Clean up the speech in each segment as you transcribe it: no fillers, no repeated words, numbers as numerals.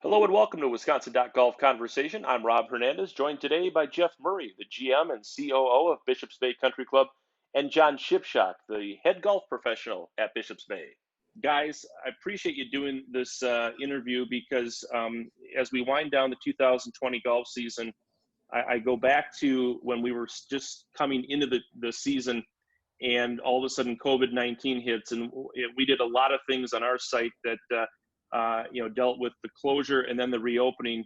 Hello and welcome to Wisconsin Golf Conversation. I'm Rob Hernandez, joined today by Jeff Murray, the GM and COO of Bishops Bay Country Club, and John Shipshock, the head golf professional at Bishops Bay. Guys, I appreciate you doing this interview because as we wind down the 2020 golf season, I go back to when we were just coming into the season, and all of a sudden COVID-19 hits, and we did a lot of things on our site that dealt with the closure and then the reopening.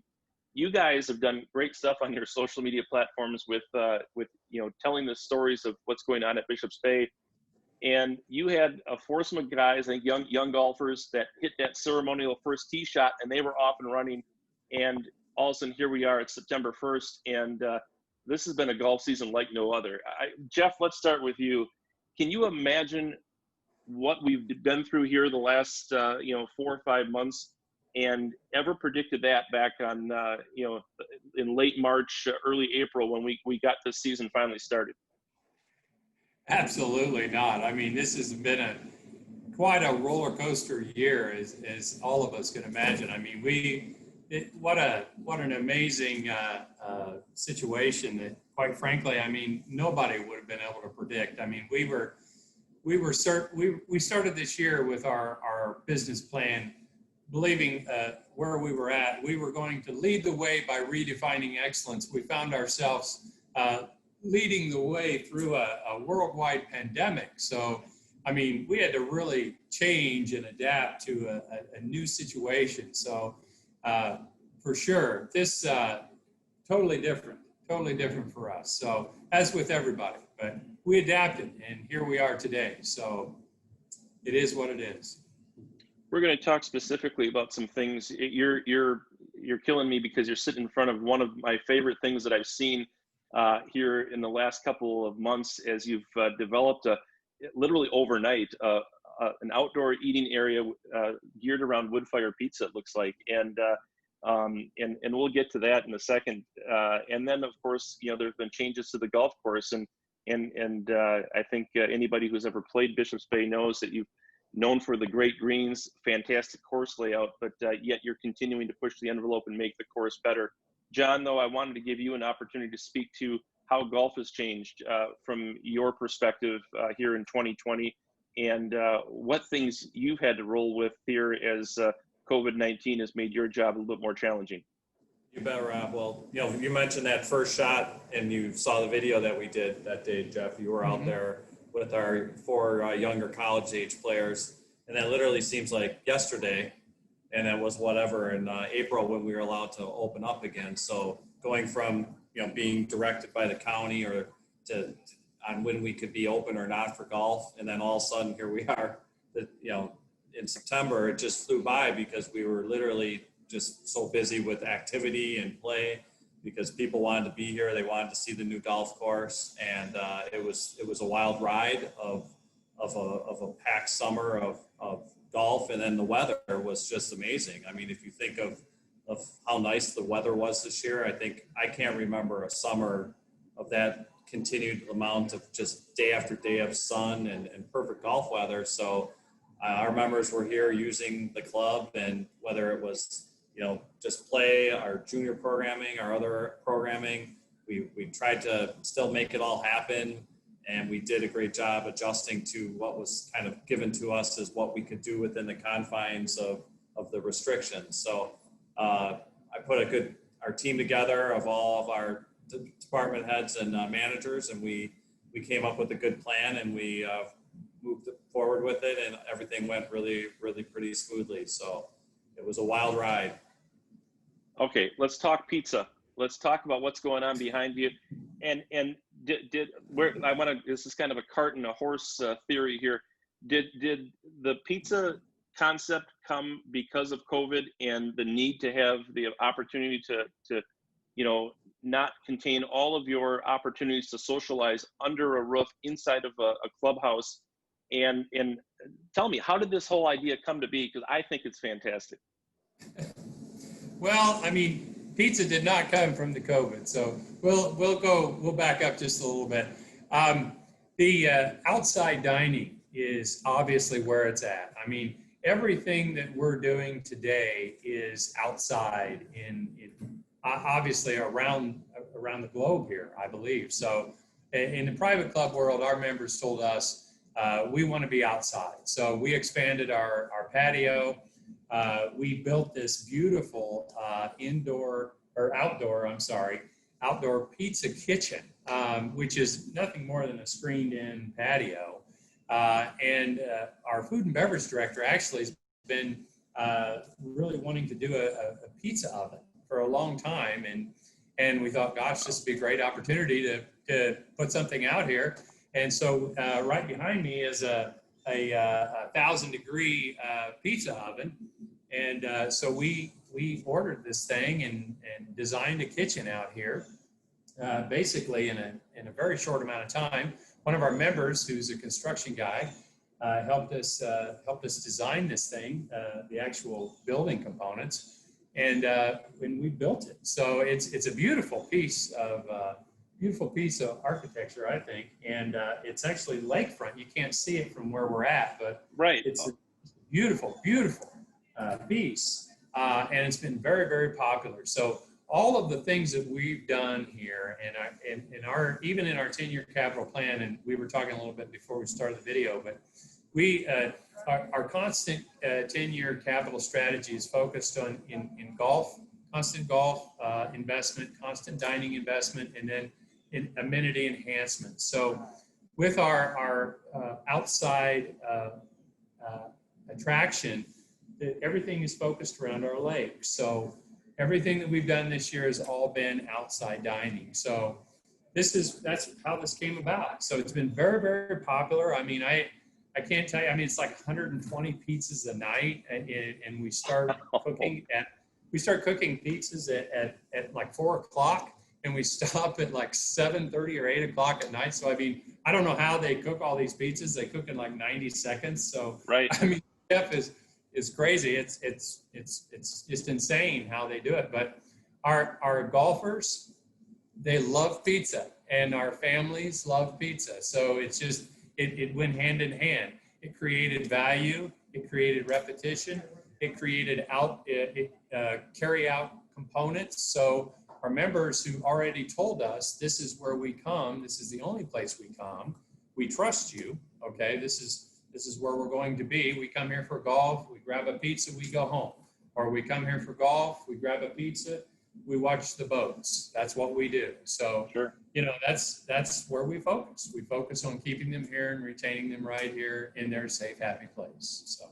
You guys have done great stuff on your social media platforms with telling the stories of what's going on at Bishops Bay. And you had a foursome of guys, I think young golfers, that hit that ceremonial first tee shot, and they were off and running. And all of a sudden, here we are. It's September 1st, and this has been a golf season like no other. Jeff, let's start with you. Can you imagine what we've been through here the last 4 or 5 months, and ever predicted that back on in late March, early April, when we got this season finally started? Absolutely not. I mean, this has been quite a roller coaster year, as all of us can imagine. I mean, what an amazing situation that, quite frankly, I mean, nobody would have been able to predict. I mean, we started this year with our business plan, believing where we were at. We were going to lead the way by redefining excellence. We found ourselves leading the way through a worldwide pandemic. So, I mean, we had to really change and adapt to a new situation. So, for sure, this totally different for us. So, as with everybody, but we adapted, and here we are today. So, it is what it is. We're going to talk specifically about some things. You're killing me because you're sitting in front of one of my favorite things that I've seen here in the last couple of months, as you've developed literally overnight an outdoor eating area geared around wood fire pizza, it looks like, and we'll get to that in a second. And then, of course, there's been changes to the golf course, and I think anybody who's ever played Bishops Bay knows that you've known for the great greens, fantastic course layout, but yet you're continuing to push the envelope and make the course better. John, though, I wanted to give you an opportunity to speak to how golf has changed from your perspective here in 2020, and what things you've had to roll with here as COVID-19 has made your job a little bit more challenging. You bet, Rob. Well, you mentioned that first shot, and you saw the video that we did that day, Jeff. You were out there with our four younger college-age players, and that literally seems like yesterday. And that was whatever in April when we were allowed to open up again. So going from being directed by the county or to on when we could be open or not for golf, and then all of a sudden here we are. In September it just flew by because we were literally just so busy with activity and play because people wanted to be here. They wanted to see the new golf course, and it was a wild ride of a packed summer of golf, and then the weather was just amazing. I mean, if you think of how nice the weather was this year, I can't remember a summer of that continued amount of just day after day of sun and perfect golf weather. So our members were here using the club, and whether it was just play, our junior programming, our other programming, we tried to still make it all happen. And we did a great job adjusting to what was kind of given to us as what we could do within the confines of the restrictions. So I put our team together of all of our department heads and managers, and we came up with a good plan, and we moved forward with it, and everything went really, really pretty smoothly. So it was a wild ride. Okay, let's talk pizza. Let's talk about what's going on behind you. And this is kind of a cart and a horse theory here. Did the pizza concept come because of COVID and the need to have the opportunity to not contain all of your opportunities to socialize under a roof inside of a clubhouse? And tell me, how did this whole idea come to be? Because I think it's fantastic. Well, I mean, pizza did not come from the COVID, so we'll back up just a little bit. The outside dining is obviously where it's at. I mean, everything that we're doing today is outside obviously around the globe here, I believe. So in the private club world, our members told us we want to be outside. So we expanded our patio. We built this beautiful outdoor pizza kitchen, which is nothing more than a screened-in patio. And our food and beverage director actually has been really wanting to do a pizza oven for a long time. And we thought, gosh, this would be a great opportunity to put something out here. And so right behind me is a 1,000-degree pizza oven. And so we ordered this thing and designed a kitchen out here, basically in a very short amount of time. One of our members, who's a construction guy, helped us design this thing, the actual building components, and when we built it. So it's a beautiful piece of architecture, I think, and it's actually lakefront. You can't see it from where we're at, but Right. It's a beautiful piece, and it's been very, very popular. So all of the things that we've done here, and even in our 10-year capital plan, and we were talking a little bit before we started the video, but our constant 10-year capital strategy is focused on in golf, constant golf investment, constant dining investment, and then in amenity enhancement. So with our outside attraction, everything is focused around our lake. So everything that we've done this year has all been outside dining. So that's how this came about. So it's been very, very popular. I mean, I can't tell you, I mean, it's like 120 pizzas a night, and we start cooking pizzas at like 4 o'clock, and we stop at like 7:30 or 8 o'clock at night. So I mean, I don't know how they cook all these pizzas. They cook in like 90 seconds. So Right. I mean, chef is crazy. It's just insane how they do it. But our golfers, they love pizza, and our families love pizza. So it's just it went hand in hand. It created value. It created repetition. It created carry out components. So our members who already told us, this is where we come. This is the only place we come. We trust you. Okay, this is where we're going to be. We come here for golf, we grab a pizza, we go home. Or we come here for golf, we grab a pizza, we watch the boats. That's what we do. So, Sure. That's where we focus. We focus on keeping them here and retaining them right here in their safe, happy place. So.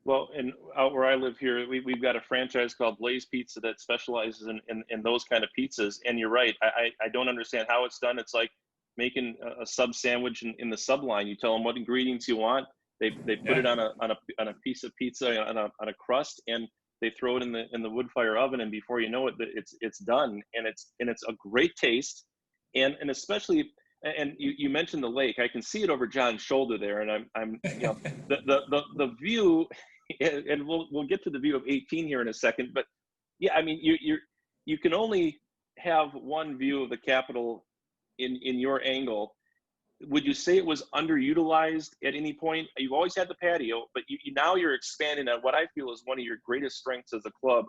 Well, and out where I live here, we've got a franchise called Blaze Pizza that specializes in those kind of pizzas. And you're right. I don't understand how it's done. It's like making a sub sandwich in the sub line. You tell them what ingredients you want. They put it on a piece of pizza on a crust, and they throw it in the wood fire oven, and before you know it, it's done, and it's a great taste, and especially, and you mentioned the lake. I can see it over John's shoulder there, and I'm the view, and we'll get to the view of 18 here in a second, but yeah, I mean you can only have one view of the Capitol in your angle. Would you say it was underutilized at any point? You've always had the patio, but now you're expanding on what I feel is one of your greatest strengths as a club,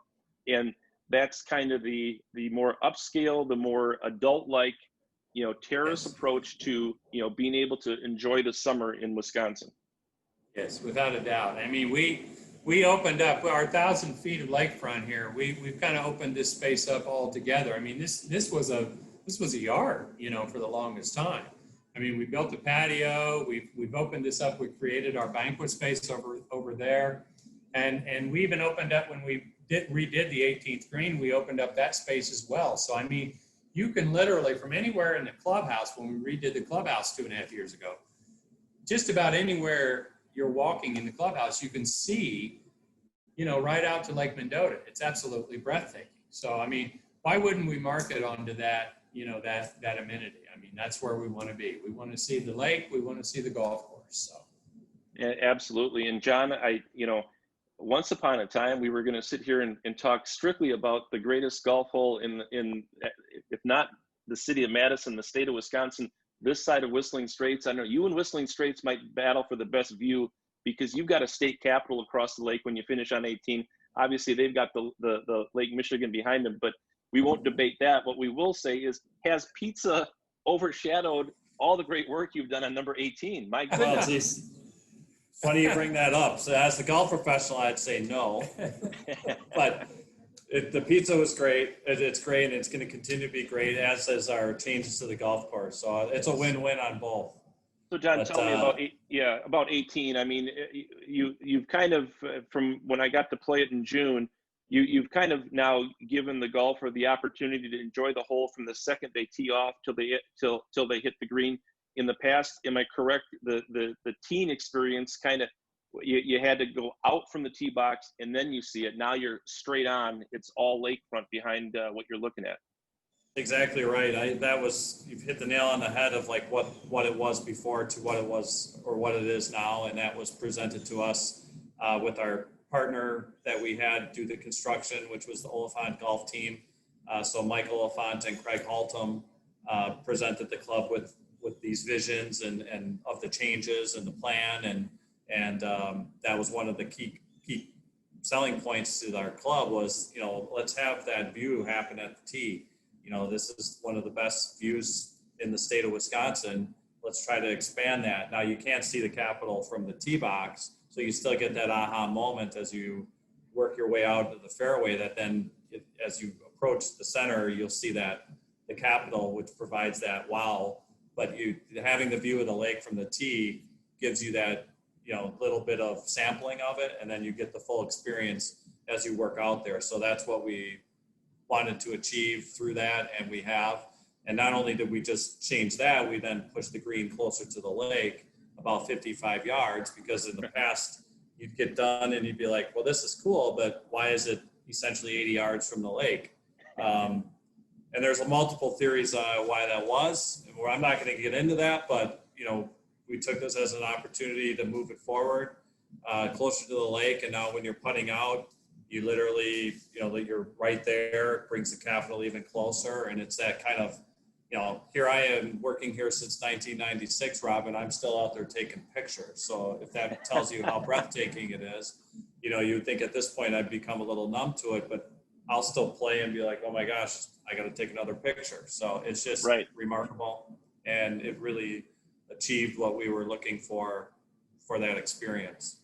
and that's kind of the more upscale, the more adult-like, terrace approach to being able to enjoy the summer in Wisconsin. Yes, without a doubt. I mean, we opened up our 1,000 feet of lakefront here. We've kind of opened this space up all together. I mean, this was a yard, for the longest time. I mean, we built a patio. We've opened this up. We created our banquet space over there, and we even opened up when we redid the 18th green. We opened up that space as well. So I mean, you can literally from anywhere in the clubhouse, when we redid the clubhouse 2.5 years ago, just about anywhere you're walking in the clubhouse, you can see, right out to Lake Mendota. It's absolutely breathtaking. So I mean, why wouldn't we market onto that? That amenity. I mean, that's where we want to be. We want to see the lake. We want to see the golf course. So. Yeah, absolutely. And John, once upon a time, we were going to sit here and talk strictly about the greatest golf hole in, if not the city of Madison, the state of Wisconsin, this side of Whistling Straits. I know you and Whistling Straits might battle for the best view because you've got a state capital across the lake when you finish on 18. Obviously, they've got the Lake Michigan behind them, but we won't debate that. What we will say is, has pizza overshadowed all the great work you've done on number 18? My Well, goodness. geez, funny you bring that up. So as the golf professional, I'd say no, but the pizza was great. It's great, and it's going to continue to be great, as is our changes to the golf course. So it's a win-win on both. So John, But, tell me about 18. I mean, you've kind of, from when I got to play it in June, you've kind of now given the golfer the opportunity to enjoy the hole from the second they tee off till they hit the green. In the past, am I correct? The teen experience kind of, you had to go out from the tee box and then you see it. Now you're straight on. It's all lakefront behind what you're looking at. Exactly right. You've hit the nail on the head of like what it was before to what it was or what it is now, and that was presented to us with our partner that we had do the construction, which was the Oliphant golf team. So Michael Oliphant and Craig Haltom presented the club with these visions and of the changes and the plan, and that was one of the key selling points to our club was, let's have that view happen at the tee. This is one of the best views in the state of Wisconsin. Let's try to expand that. Now, you can't see the Capitol from the tee box, so you still get that aha moment as you work your way out to the fairway, that then as you approach the center, you'll see that the Capitol, which provides that wow. But having the view of the lake from the tee gives you that, little bit of sampling of it, and then you get the full experience as you work out there. So that's what we wanted to achieve through that, and we have. And not only did we just change that, we then pushed the green closer to the lake about 55 yards, because in the past you'd get done and you'd be like, well, this is cool, but why is it essentially 80 yards from the lake? And there's multiple theories why that was. I'm not going to get into that, but we took this as an opportunity to move it forward closer to the lake. And now when you're putting out, you literally, you're right there. It brings the Capitol even closer. And it's that kind of, here I am working here since 1996, Rob, and I'm still out there taking pictures. So if that tells you how breathtaking it is, you would think at this point I'd become a little numb to it, but I'll still play and be like, oh my gosh, I got to take another picture. So it's just remarkable. And it really achieved what we were looking for that experience.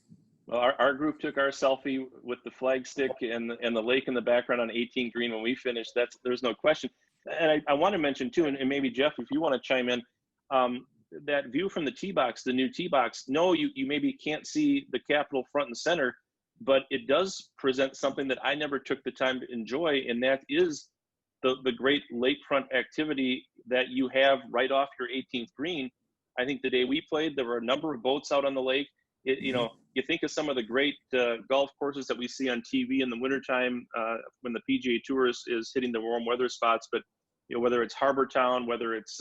Well, our group took our selfie with the flag stick and the lake in the background on 18 green when we finished. There's no question. And I want to mention too, and maybe Jeff, if you want to chime in, that view from the tee box, the new tee box. No, you maybe can't see the Capitol front and center, but it does present something that I never took the time to enjoy, and that is the great lakefront activity that you have right off your 18th green. I think the day we played, there were a number of boats out on the lake. You think of some of the great golf courses that we see on TV in the wintertime when the PGA Tour is hitting the warm weather spots, but whether it's Harbor Town, whether it's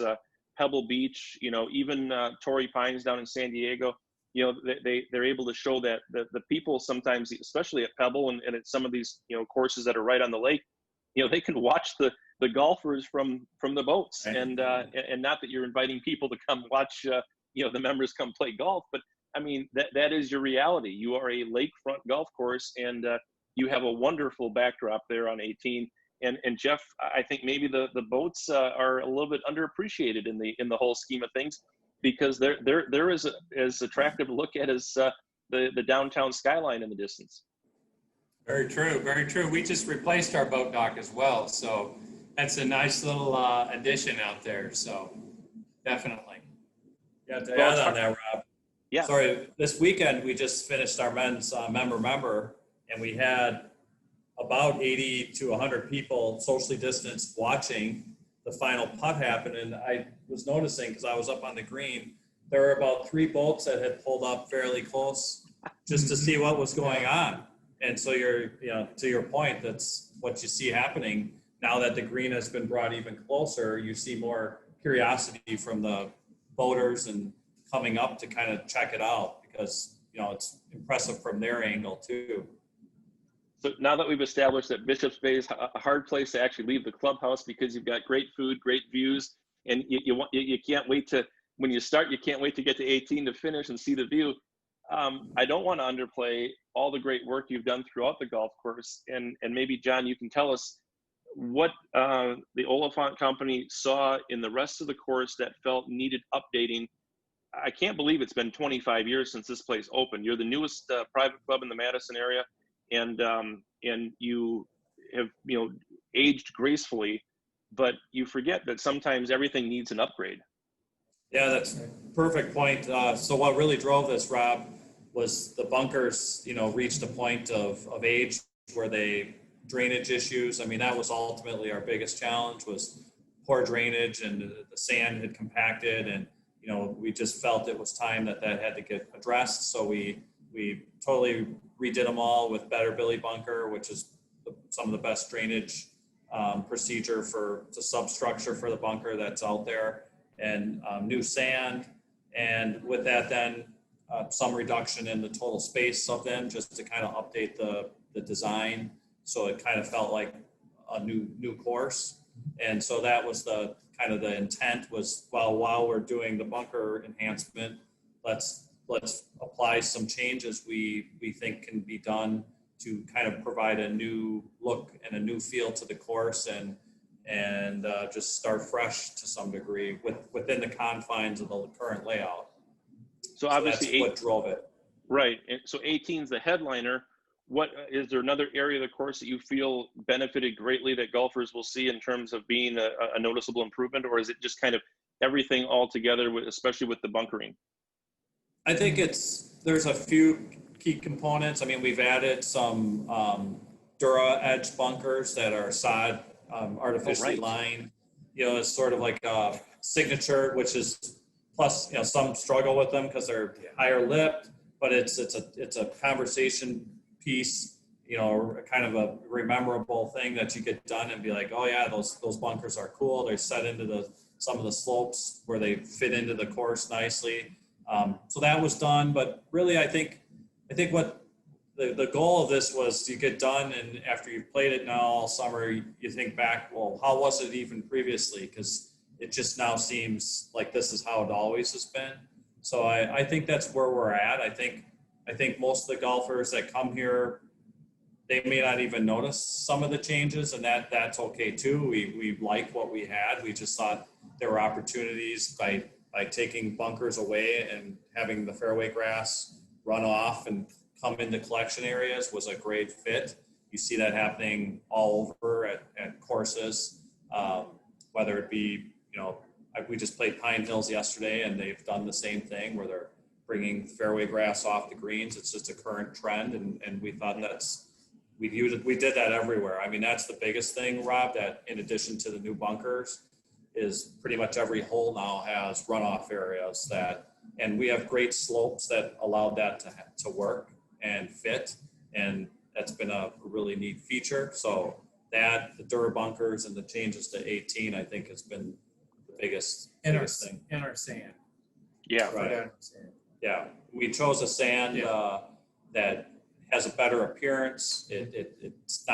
Pebble Beach, even Torrey Pines down in San Diego, they're able to show that the people sometimes, especially at Pebble and at some of these courses that are right on the lake, they can watch the golfers from the boats, and not that you're inviting people to come watch the members come play golf, but I mean that is your reality. You are a lakefront golf course, and you have a wonderful backdrop there on 18. And Jeff, I think maybe the boats are a little bit underappreciated in the whole scheme of things, because there is as attractive to look at as the downtown skyline in the distance. Very true, very true. We just replaced our boat dock as well, so that's a nice little addition out there. So definitely. Yeah, to add on that, Rob. Yeah. Sorry, this weekend we just finished our men's member, and we had about 80 to 100 people socially distanced watching the final putt happen. And I was noticing, because I was up on the green, there were about 3 boats that had pulled up fairly close just to see what was going on. And so to your point, that's what you see happening. Now that the green has been brought even closer, you see more curiosity from the boaters and coming up to kind of check it out, because, it's impressive from their angle too. So now that we've established that Bishop's Bay is a hard place to actually leave the clubhouse, because you've got great food, great views, and you can't wait to, when you start, you can't wait to get to 18 to finish and see the view. I don't want to underplay all the great work you've done throughout the golf course, and maybe John, you can tell us what the Oliphant Company saw in the rest of the course that felt needed updating. I can't believe it's been 25 years since this place opened. You're the newest private club in the Madison area, and you have aged gracefully, but you forget that sometimes everything needs an upgrade. Yeah, that's a perfect point. So what really drove this, Rob, was the bunkers, reached a point of age where drainage issues. I mean, that was ultimately our biggest challenge, was poor drainage, and the sand had compacted, and we just felt it was time that had to get addressed. So we totally redid them all with Better Billy bunker, which is some of the best drainage procedure for the substructure for the bunker that's out there, and new sand. And with that, then some reduction in the total space of them, just to kind of update the design, so it kind of felt like a new course. And so that was the kind of the intent, was while we're doing the bunker enhancement, let's apply some changes we think can be done to kind of provide a new look and a new feel to the course, and just start fresh to some degree within the confines of the current layout. So obviously, that's what drove it. Right. And so 18 is the headliner. What is there another area of the course that you feel benefited greatly that golfers will see in terms of being a noticeable improvement, or is it just kind of everything all together, especially with the bunkering? I think there's a few key components. I mean, we've added some Dura Edge bunkers that are sod artificially lined. It's sort of like a signature, which is, plus some struggle with them because they're higher lipped, but it's a conversation piece, kind of a rememberable thing that you get done and be like, oh yeah, those bunkers are cool. They're set into some of the slopes where they fit into the course nicely. So that was done, but really I think what the goal of this was to get done, and after you've played it now all summer, you think back, well, how was it even previously? Because it just now seems like this is how it always has been. So I think that's where we're at. I think most of the golfers that come here, they may not even notice some of the changes, and that's okay too. We like what we had. We just thought there were opportunities by taking bunkers away and having the fairway grass run off and come into collection areas was a great fit. You see that happening all over at courses, whether it be, we just played Pine Hills yesterday, and they've done the same thing where they're bringing fairway grass off the greens. It's just a current trend, and we thought we did that everywhere. I mean, that's the biggest thing, Rob, that in addition to the new bunkers, is pretty much every hole now has runoff areas and we have great slopes that allowed that to work and fit, and that's been a really neat feature. So the Dura bunkers and the changes to 18, I think, has been the biggest thing. And our sand. Yeah. Right. Yeah. We chose a sand that has a better appearance. It's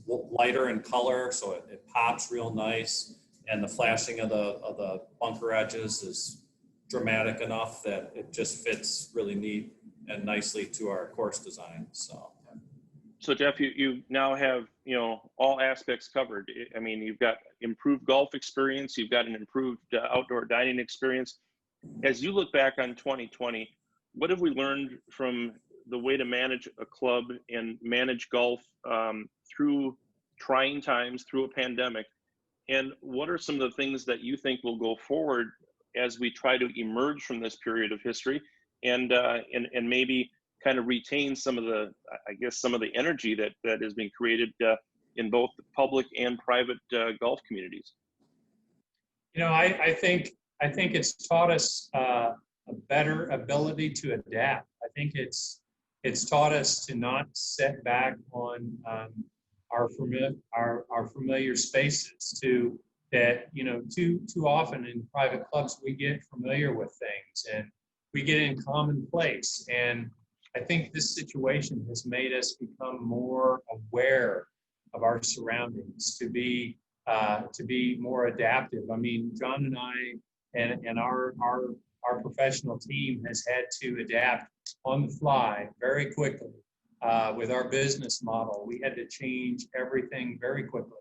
lighter in color, so it pops real nice. And the flashing of the bunker edges is dramatic enough that it just fits really neat and nicely to our course design. So Jeff, you now have all aspects covered. I mean, you've got improved golf experience, you've got an improved outdoor dining experience. As you look back on 2020, what have we learned from the way to manage a club and manage golf through trying times, through a pandemic? And what are some of the things that you think will go forward as we try to emerge from this period of history and maybe kind of retain some of the energy that has been created in both the public and private golf communities? I think it's taught us a better ability to adapt. I think it's taught us to not set back on our familiar spaces. Too often in private clubs we get familiar with things and we get in commonplace, and I think this situation has made us become more aware of our surroundings, to be more adaptive. I mean, John and I and our professional team has had to adapt on the fly very quickly with our business model. We had to change everything very quickly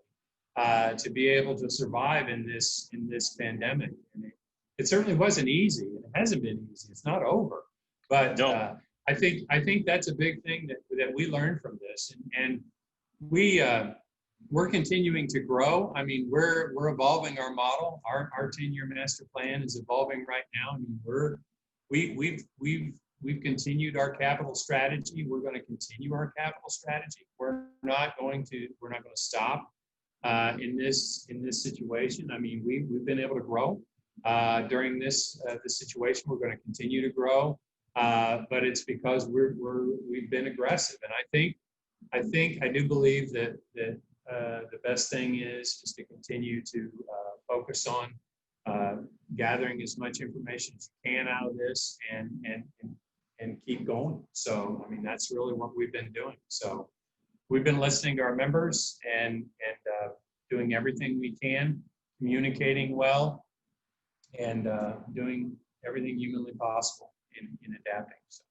to be able to survive in this pandemic. And it certainly wasn't easy. It hasn't been easy. It's not over. But No. I think that's a big thing that we learned from this, and we're continuing to grow. I mean, we're evolving our model. Our 10-year master plan is evolving right now. I mean, we've continued our capital strategy. We're going to continue our capital strategy. We're not going to stop in this situation. I mean, we've been able to grow during this situation. We're going to continue to grow, but it's because we've been aggressive. And I do believe that the best thing is to continue to focus on gathering as much information as you can out of this and keep going. So, I mean, that's really what we've been doing. So we've been listening to our members and doing everything we can, communicating well, and doing everything humanly possible in adapting. So.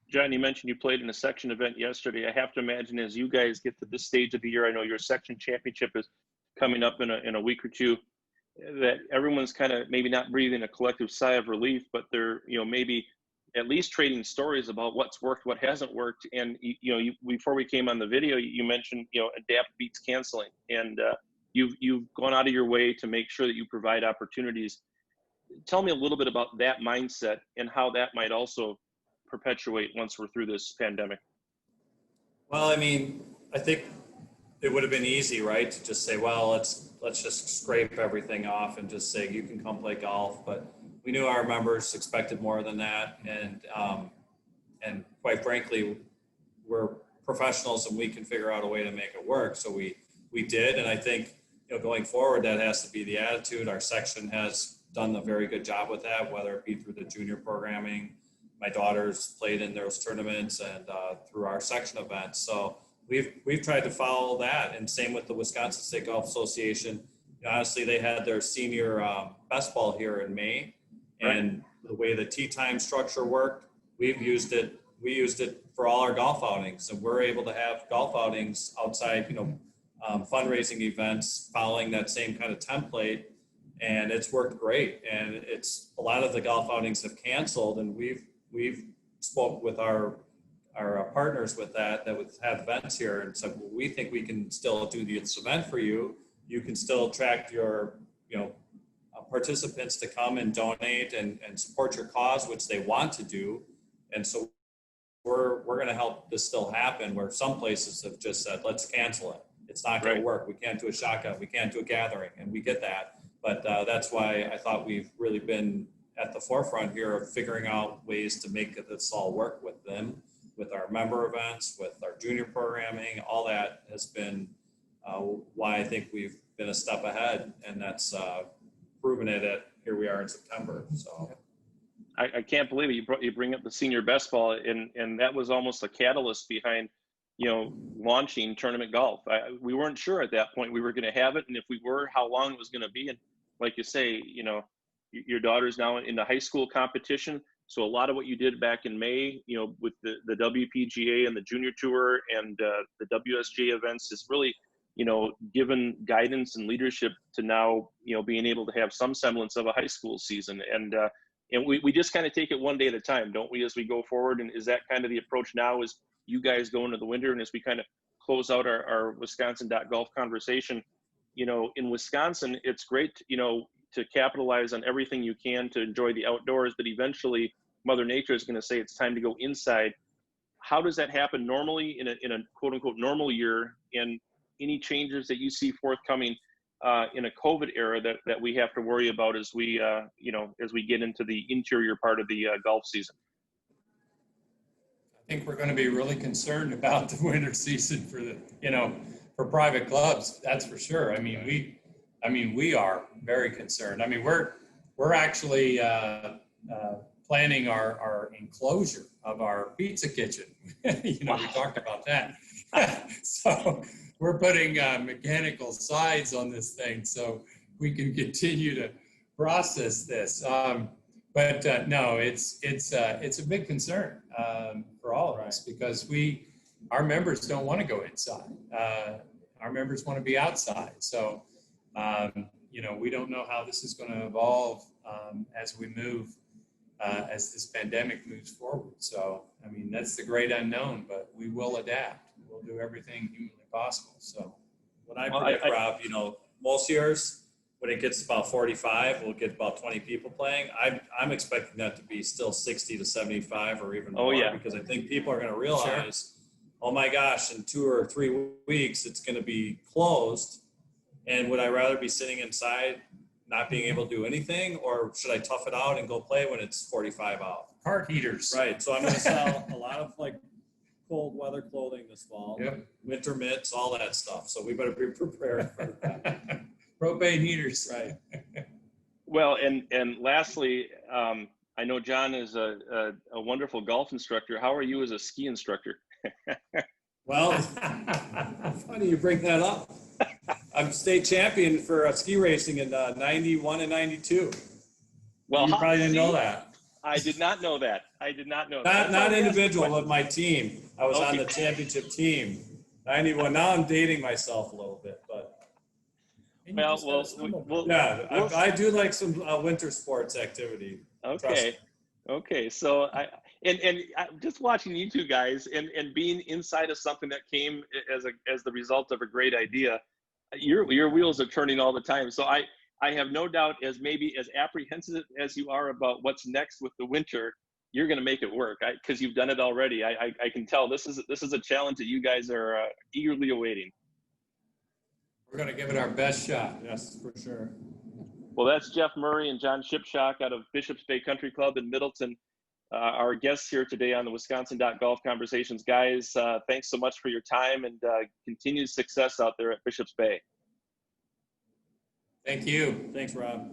John, you mentioned you played in a section event yesterday. I have to imagine as you guys get to this stage of the year, I know your section championship is coming up in a week or two, that everyone's kind of maybe not breathing a collective sigh of relief, but they're, maybe at least trading stories about what's worked, what hasn't worked. And, before we came on the video, you mentioned, adapt beats canceling. And you've gone out of your way to make sure that you provide opportunities. Tell me a little bit about that mindset and how that might also perpetuate once we're through this pandemic. Well, I mean, I think it would have been easy, right, to just say, well, let's just scrape everything off and just say you can come play golf. But we knew our members expected more than that, and quite frankly, we're professionals and we can figure out a way to make it work. So we did, and I think going forward that has to be the attitude. Our section has done a very good job with that, whether it be through the junior programming. My daughters played in those tournaments and through our section events. So we've tried to follow that, and same with the Wisconsin State Golf Association. Honestly, they had their senior best ball here in May, and the way the tee time structure worked, we used it for all our golf outings, and we're able to have golf outings outside, fundraising events following that same kind of template, and it's worked great. And it's a lot of the golf outings have canceled, and we've spoke with our partners with that would have events here and said, well, we think we can still do this event for you. You can still attract your, participants to come and donate and support your cause, which they want to do. And so we're going to help this still happen, where some places have just said, let's cancel it. It's not going to work. We can't do a shotgun. We can't do a gathering. And we get that. But that's why I thought we've really been at the forefront here of figuring out ways to make this all work with them, with our member events, with our junior programming. All that has been why I think we've been a step ahead, and that's proven it at here we are in September. So I can't believe it. You bring up the senior best ball, and that was almost a catalyst behind launching tournament golf. We weren't sure at that point we were going to have it, and if we were, how long it was going to be. And like you say, your daughter's now in the high school competition. So a lot of what you did back in May, with the WPGA and the junior tour and the WSJ events is really, given guidance and leadership to now, being able to have some semblance of a high school season. And we just kind of take it one day at a time, don't we, as we go forward? And is that kind of the approach now as you guys go into the winter and as we kind of close out our Wisconsin.golf conversation? In Wisconsin, it's great, to capitalize on everything you can to enjoy the outdoors, but eventually Mother Nature is going to say it's time to go inside. How does that happen normally in a quote unquote normal year, and any changes that you see forthcoming in a COVID era that we have to worry about as we get into the interior part of the golf season? I think we're going to be really concerned about the winter season for for private clubs. That's for sure. I mean, we are very concerned. I mean, we're actually planning our enclosure of our pizza kitchen. We talked about that. So we're putting mechanical sides on this thing so we can continue to process this. But no, it's a big concern. for all of us, because our members don't want to go inside. Our members want to be outside. So, we don't know how this is going to evolve as we move, as this pandemic moves forward. So, I mean, that's the great unknown, but we will adapt. We'll do everything humanly possible. So, what I predict, Rob, most years when it gets about 45, we'll get about 20 people playing. I'm expecting that to be still 60 to 75 or even more, because I think people are going to realize, oh my gosh, in 2 or 3 weeks, it's going to be closed. And would I rather be sitting inside, not being able to do anything, or should I tough it out and go play when it's 45 out? Heart heaters. Right. So I'm going to sell a lot of cold weather clothing this fall, winter mitts, all that stuff. So we better be prepared for that. Propane heaters. Right. Well, and lastly, I know John is a wonderful golf instructor. How are you as a ski instructor? Well, funny you bring that up. I'm state champion for ski racing in 91 and 92. Well, you probably didn't know that. I did not know that. Not individual, but my team. I was on the championship team. 91. Now I'm dating myself a little bit, but. I do like some winter sports activity. Okay. So I'm just watching you two guys and being inside of something that came as the result of a great idea. Your wheels are turning all the time. So I have no doubt, as apprehensive as you are about what's next with the winter, you're going to make it work because you've done it already. I can tell this is a challenge that you guys are eagerly awaiting. We're going to give it our best shot. Yes, for sure. Well, that's Jeff Murray and John Shipshock out of Bishops Bay Country Club in Middleton, our guests here today on the Wisconsin.Golf Conversations. Guys, thanks so much for your time and continued success out there at Bishops Bay. Thank you. Thanks, Rob.